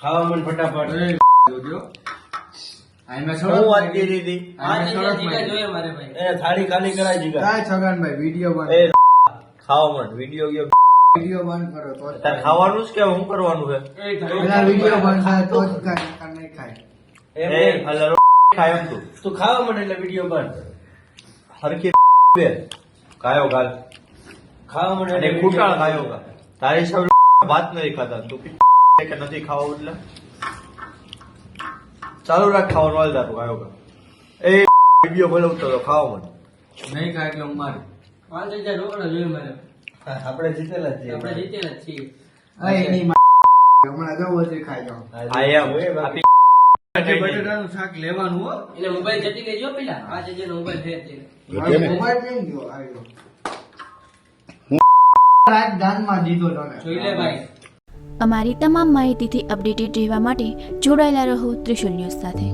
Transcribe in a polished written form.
ખાવા મન ફટાફટ જોજો આઈ મે હું વાત કરી હતી જોઈએ મારે ભાઈ એ થાળી ખાલી કરાય જીગા કાય છગનભાઈ વિડિયો બંધ એ ખાવા મન વિડિયો ગયો વિડિયો બંધ કરો તો તાર ખાવાનું જ કે હું કરવાનું છે પેલા વિડિયો બંધ થાય તો જ કાય નકર નહીં ખાય એ હલરો ખાય એમ તું ખાવા મન એટલે વિડિયો બંધ હરકી બે કાયો ગાલ ખાવા મન એટલે કુટાળ કાયો ગા તારી સૌ વાત નહીં ખાતા તું કે નથી ખાવા એટલે ચાલુ રાખ ખાવાનું હાલ તારું કાયો ગા એ વિડિયો બનાવતો તો ખાવા મન નહીં ખાય એટલે હું મારું 5000 રોકડા જોઈએ મારે આપણે જીતેલા જ આપણે જીતેલા જ છીએ એની હમણાં જો ઓછી ખાઈ જાવ આઈ એમ બટેટાનું શાક લેવાનું હો એટલે મોબાઈલ જતી લેજો પેલા 5000 નો મોબાઈલ છે મોબાઈલ કેમ ગયો આવ્યો રાત દાનમાં દીધો તને જોઈ લે ભાઈ અમારી તમામ માહિતીથી અપડેટેડ રહેવા માટે જોડાયેલા રહો ત્રિશુલ ન્યૂઝ સાથે।